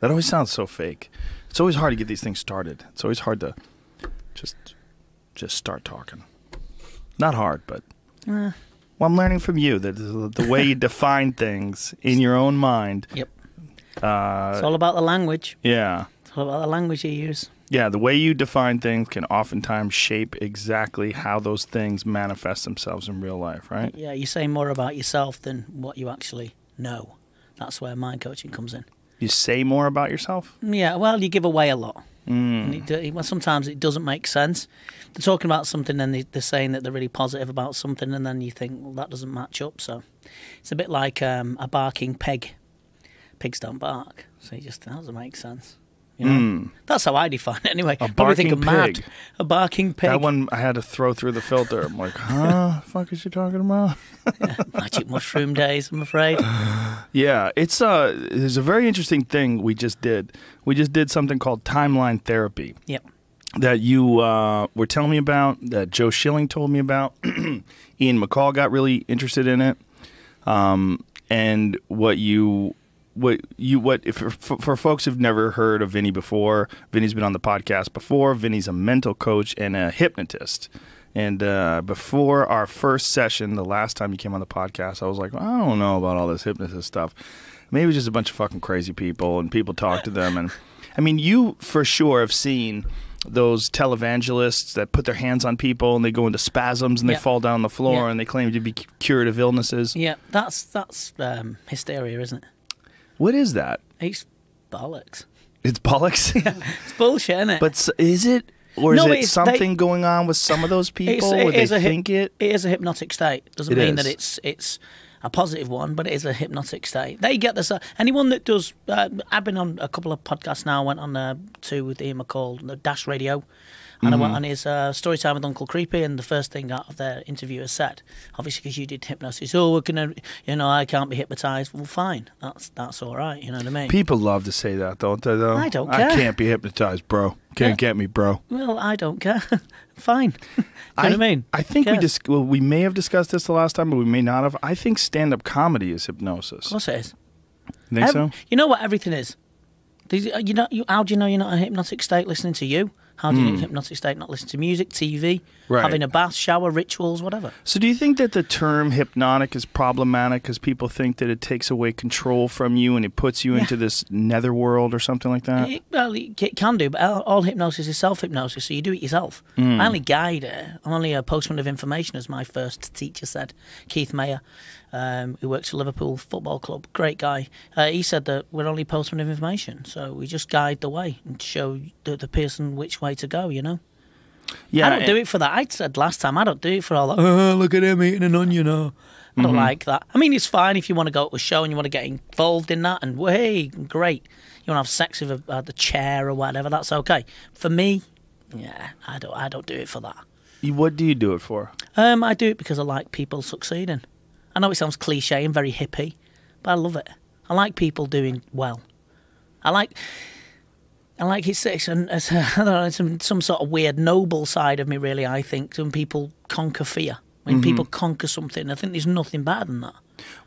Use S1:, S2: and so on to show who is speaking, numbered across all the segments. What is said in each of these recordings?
S1: That always sounds so fake. It's always hard to get these things started. It's always hard to just start talking. Not hard, but well, I'm learning from you that the way you define things in your own mind.
S2: Yep. It's all about the language.
S1: Yeah.
S2: It's all about the language you use.
S1: Yeah, the way you define things can oftentimes shape exactly how those things manifest themselves in real life, right?
S2: Yeah, you say more about yourself than what you actually know. That's where mind coaching comes in.
S1: You say more about yourself?
S2: Yeah, well, you give away a lot. Well, sometimes it doesn't make sense. They're talking about something and they're saying that they're really positive about something, and then you think, well, that doesn't match up. So it's a bit like a barking pig. Pigs don't bark. So that doesn't make sense. You know? That's how I define it anyway.
S1: A
S2: Probably think
S1: barking
S2: I'm mad.
S1: pig.
S2: A barking pig.
S1: That one I had to throw through the filter. I'm like, huh? The fuck is she talking about?
S2: Yeah, magic mushroom days, I'm afraid.
S1: Yeah, it's a very interesting thing we just did. We just did something called timeline therapy.
S2: Yep.
S1: That you were telling me about, that Joe Schilling told me about. Ian McCall got really interested in it. And for folks who've never heard of Vinny before, Vinny's been on the podcast before. Vinny's a mental coach and a hypnotist. And before our first session, the last time you came on the podcast, I was like, I don't know about all this hypnotist stuff. Maybe just a bunch of fucking crazy people, and people talk to them. And I mean, you for sure have seen those televangelists that put their hands on people and they go into spasms and they fall down the floor and they claim to be curative illnesses. Yeah,
S2: that's hysteria, isn't it?
S1: What is that?
S2: It's bollocks.
S1: It's bollocks?
S2: Yeah, it's bullshit, isn't it?
S1: But is it? Or is it something going on with some of those people where they think it?
S2: It is a hypnotic state. Doesn't mean that it's a positive one, but it is a hypnotic state. They get this. Anyone that does, I've been on a couple of podcasts now. I went on two with Ian McCall, the Dash Radio, and I went on his Story Time with Uncle Creepy, and the first thing out of their interviewer said, obviously because you did hypnosis, we're gonna, I can't be hypnotised. Well, fine, that's all right. You know what I mean?
S1: People love to say that, don't they? Though
S2: I don't care.
S1: I can't be hypnotised, bro. Can't get me, bro.
S2: Well, I don't care. Fine. Do you know what I mean?
S1: I think we may have discussed this the last time, but we may not have. I think stand-up comedy is hypnosis.
S2: Of course it is.
S1: You think so?
S2: You know what everything is? How do you know you're not in a hypnotic state listening to you? How do you get a hypnotic state not listening to music, TV, having a bath, shower, rituals, whatever?
S1: So do you think that the term hypnotic is problematic because people think that it takes away control from you and it puts you into this netherworld or something like that?
S2: It can do, but all hypnosis is self-hypnosis, so you do it yourself. I only guide it. I'm only a postman of information, as my first teacher said, Keith Mayer, who works for Liverpool Football Club, great guy. He said that we're only postman of information, so we just guide the way and show the person which way to go, Yeah, I don't do it for that. I said last time, I don't do it for all that, look at him eating an onion, I don't like that. I mean, it's fine if you want to go to a show and you want to get involved in that, and hey, great. You want to have sex with the chair or whatever, that's okay. For me, I don't do it for that.
S1: What do you do it for?
S2: I do it because I like people succeeding. I know it sounds cliche and very hippie, but I love it. I like people doing well. I like it's I don't know, some sort of weird noble side of me, really. I think when people conquer fear, when people conquer something, I think there's nothing better than that.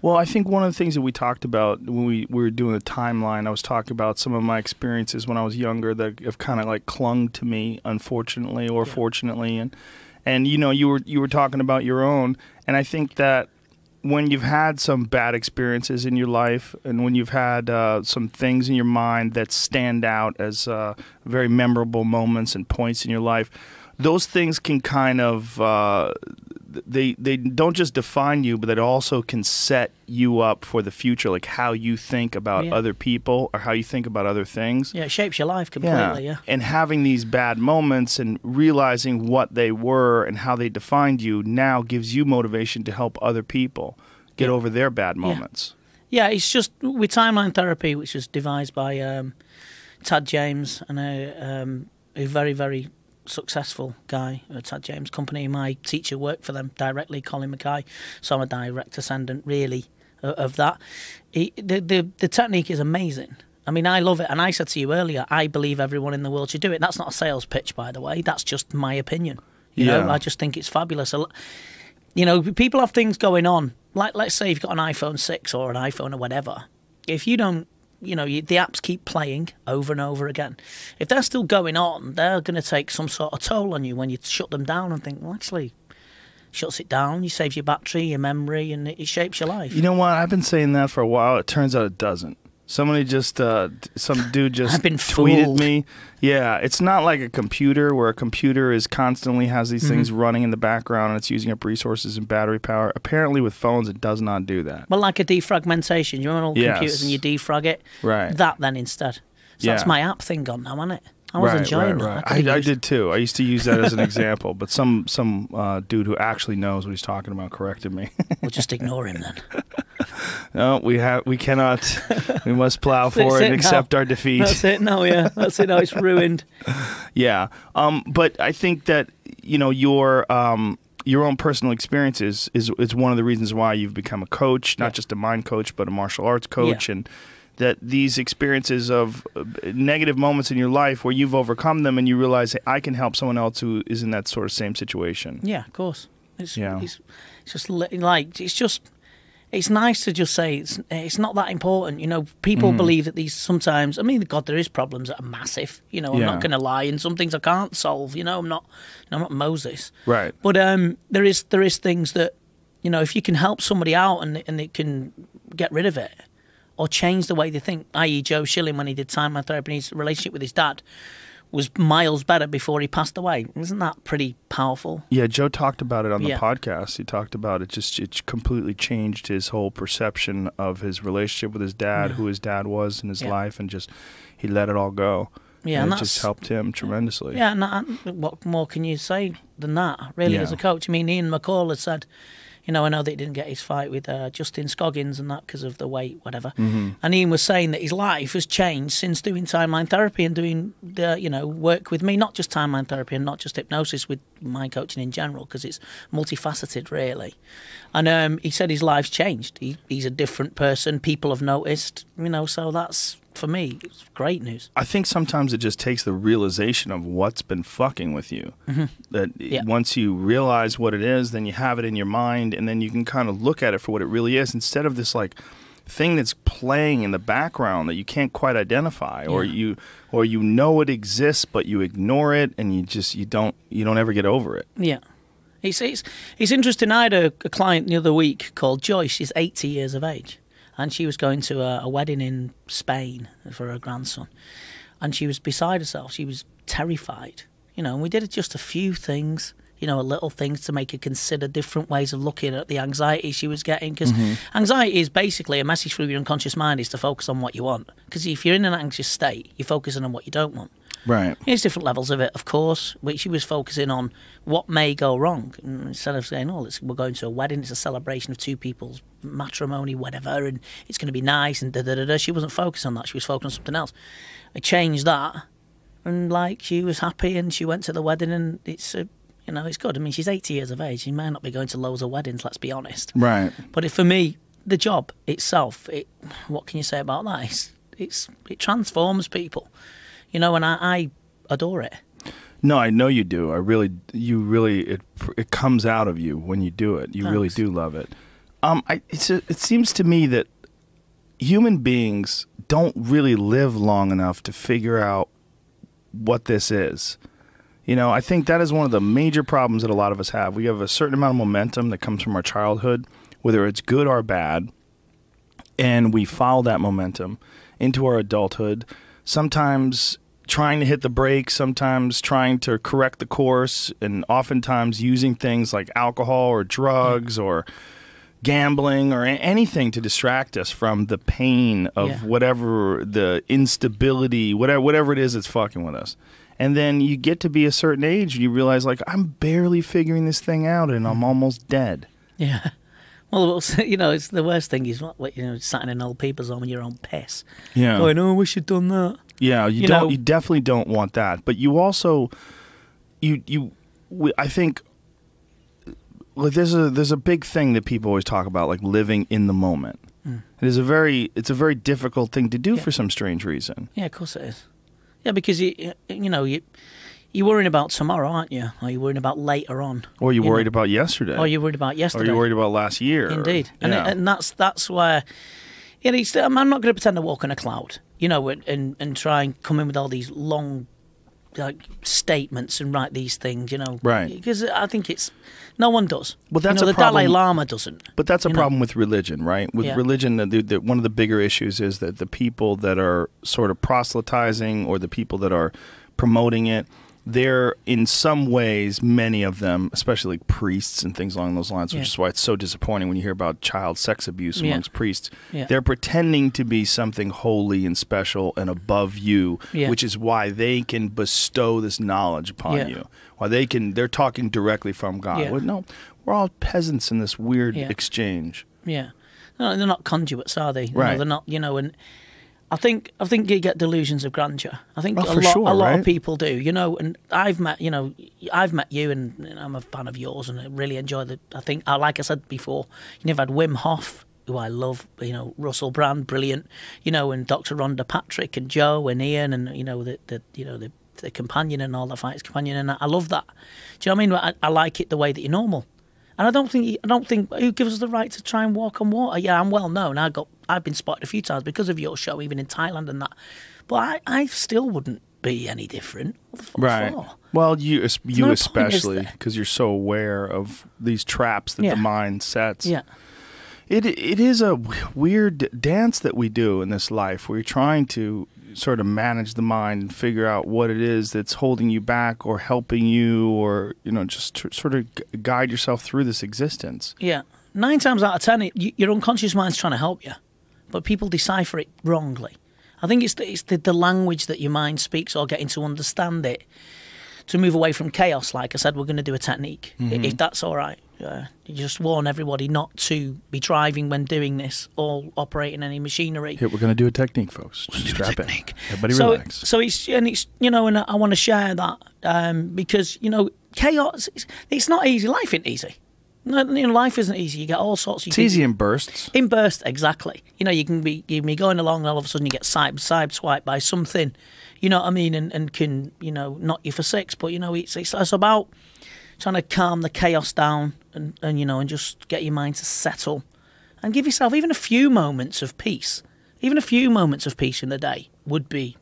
S1: Well, I think one of the things that we talked about when we were doing the timeline, I was talking about some of my experiences when I was younger that have kind of like clung to me, unfortunately or fortunately, and you were talking about your own, and I think that when you've had some bad experiences in your life and when you've had some things in your mind that stand out as very memorable moments and points in your life, those things can kind of they don't just define you, but it also can set you up for the future, like how you think about other people or how you think about other things.
S2: Yeah, it shapes your life completely,
S1: And having these bad moments and realizing what they were and how they defined you now gives you motivation to help other people get over their bad moments.
S2: Yeah, it's just with timeline therapy, which was devised by Tad James, and a very, very successful guy, Tad James Company. My teacher worked for them directly, Colin Mackay, so I'm a direct descendant, really, of that. The technique is amazing. I mean, I love it, and I said to you earlier, I believe everyone in the world should do it. That's not a sales pitch, by the way. That's just my opinion. You know, I just think it's fabulous. People have things going on. Like, let's say you've got an iPhone 6 or an iPhone or whatever. If you don't the apps keep playing over and over again. If they're still going on, they're going to take some sort of toll on you when you shut them down and think, well, actually, shuts it down, you save your battery, your memory, and it shapes your life.
S1: You know what? I've been saying that for a while. It turns out it doesn't. Somebody just, some dude just
S2: I've been
S1: tweeted
S2: fooled.
S1: me. Yeah, it's not like a computer where a computer is constantly has these things running in the background and it's using up resources and battery power. Apparently with phones, it does not do that.
S2: Well, like a defragmentation. You remember old computers and you defrag it?
S1: Right.
S2: That then instead. So that's my app thing gone now, isn't it? I was enjoying that.
S1: I did too. I used to use that as an example, but some dude who actually knows what he's talking about corrected me.
S2: We'll just ignore him then.
S1: No, we cannot. We must plow forward and accept our defeat.
S2: That's it now, yeah. That's it now. It's ruined.
S1: Yeah. But I think that, your own personal experiences is one of the reasons why you've become a coach, not just a mind coach, but a martial arts coach, and that these experiences of negative moments in your life where you've overcome them and you realize, hey, I can help someone else who is in that sort of same situation.
S2: Yeah, of course. It's just like, it's nice to just say it's not that important. People believe that these sometimes, God, there is problems that are massive. I'm not going to lie, and some things I can't solve. I'm not Moses.
S1: Right.
S2: But there is things that, if you can help somebody out and it can get rid of it, or change the way they think, i.e. Joe Schilling, when he did time therapy, his relationship with his dad was miles better before he passed away. Isn't that pretty powerful?
S1: Yeah, Joe talked about it on the podcast. He talked about it completely changed his whole perception of his relationship with his dad, who his dad was in his life, and just he let it all go. Yeah, and it just helped him tremendously.
S2: Yeah, and what more can you say than that, really, as a coach? Ian McCall had said, I know that he didn't get his fight with Justin Scoggins and that because of the weight, whatever. And Ian was saying that his life has changed since doing timeline therapy and doing the, work with me, not just timeline therapy and not just hypnosis, with mind coaching in general, because it's multifaceted, really. And he said his life's changed. He's a different person. People have noticed, so that's, for me, it's great news.
S1: I think sometimes it just takes the realization of what's been fucking with you. That once you realize what it is, then you have it in your mind, and then you can kind of look at it for what it really is, instead of this thing that's playing in the background that you can't quite identify, or you it exists but you ignore it, and you don't ever get over it.
S2: Yeah. It's interesting. I had a client the other week called Joyce. She's 80 years of age. And she was going to a wedding in Spain for her grandson. And she was beside herself. She was terrified. And we did just a few things, little things to make her consider different ways of looking at the anxiety she was getting. Because anxiety is basically a message from your unconscious mind is to focus on what you want. Because if you're in an anxious state, you're focusing on what you don't want.
S1: Right.
S2: There's different levels of it, of course, but she was focusing on what may go wrong. And instead of saying, we're going to a wedding, it's a celebration of two people's matrimony, whatever, and it's going to be nice, and da-da-da-da. She wasn't focused on that. She was focused on something else. I changed that, and, she was happy, and she went to the wedding, and it's, it's good. She's 80 years of age. She may not be going to loads of weddings, let's be honest.
S1: Right.
S2: But for me, the job itself, what can you say about that? It transforms people. And I adore it.
S1: No, I know you do. It comes out of you when you do it. You really do love it. It seems to me that human beings don't really live long enough to figure out what this is. I think that is one of the major problems that a lot of us have. We have a certain amount of momentum that comes from our childhood, whether it's good or bad, and we follow that momentum into our adulthood, sometimes trying to hit the brakes, sometimes trying to correct the course, and oftentimes using things like alcohol or drugs or gambling or anything to distract us from the pain of whatever, the instability, whatever it is that's fucking with us. And then you get to be a certain age and you realize, I'm barely figuring this thing out and I'm almost dead.
S2: Yeah. Well, it's the worst thing is sat in an old people's home and you're on piss.
S1: Yeah.
S2: Going, I wish you'd done that.
S1: Yeah, you definitely don't want that. But you also, I think, there's a big thing that people always talk about, living in the moment. It's a very difficult thing to do for some strange reason.
S2: Yeah, of course it is. Yeah, because you're worrying about tomorrow, aren't you? Or you're worrying about later on.
S1: Or you're worried about yesterday.
S2: Or you're worried about yesterday.
S1: Or you're worried about last year.
S2: Indeed.
S1: And
S2: that's where I'm not going to pretend to walk on a cloud, you know, and try and come in with all these long, like, statements and write these things, you know.
S1: Right.
S2: Because I think no one does.
S1: Well, that's
S2: the
S1: a problem.
S2: Dalai Lama doesn't.
S1: But that's a problem with religion, right? With religion, one of the bigger issues is that the people that are sort of proselytizing or the people that are promoting it, they're in some ways, many of them, especially like priests and things along those lines, which is why it's so disappointing when you hear about child sex abuse amongst priests. Yeah. They're pretending to be something holy and special and above you, which is why they can bestow this knowledge upon you. Why they're talking directly from God.
S2: Yeah.
S1: Well, no, we're all peasants in this weird exchange.
S2: Yeah. No, they're not conduits, are they?
S1: Right.
S2: No, they're not, you know, and I think you get delusions of grandeur. I think a lot of people do, you know. And I've met you, and I'm a fan of yours, and I really enjoy like I said before, you've had Wim Hof, who I love, you know, Russell Brand, brilliant, you know, and Dr. Rhonda Patrick and Joe and Ian, and you know the companion and all the fights companion, and I love that. Do you know what I mean? I like it the way that you're normal. And I don't think who gives us the right to try and walk on water? Yeah, I'm well known. I've been spotted a few times because of your show, even in Thailand and that. But I still wouldn't be any different. What the fuck
S1: right.
S2: for?
S1: Well, you especially, because you're so aware of these traps that the mind sets.
S2: Yeah.
S1: It is a weird dance that we do in this life where you're trying to sort of manage the mind and figure out what it is that's holding you back or helping you, or, you know, just sort of guide yourself through this existence.
S2: Yeah. 9 times out of 10, your unconscious mind's trying to help you, but people decipher it wrongly. I think it's the language that your mind speaks, or getting to understand it, to move away from chaos. Like I said, we're going to do a technique, if that's all right. You just warn everybody not to be driving when doing this or operating any machinery.
S1: Here, we're going to do a technique, folks. Strap in. Everybody relax.
S2: So it's you know, and I want to share that because, you know, chaos. It's not easy. Life isn't easy. No, you know, life isn't easy. You get all sorts.
S1: It's easy in bursts.
S2: In bursts, exactly. You know, you can be going along, and all of a sudden you get sideswiped by something. You know what I mean? And can, you know, knock you for 6. But, you know, it's about trying to calm the chaos down and you know, and just get your mind to settle and give yourself even a few moments of peace. Even a few moments of peace in the day would be,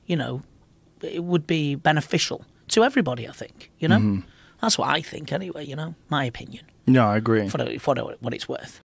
S2: you know, it would be beneficial to everybody, I think, you know? That's what I think anyway, you know, my opinion.
S1: No, I agree.
S2: For what it's worth.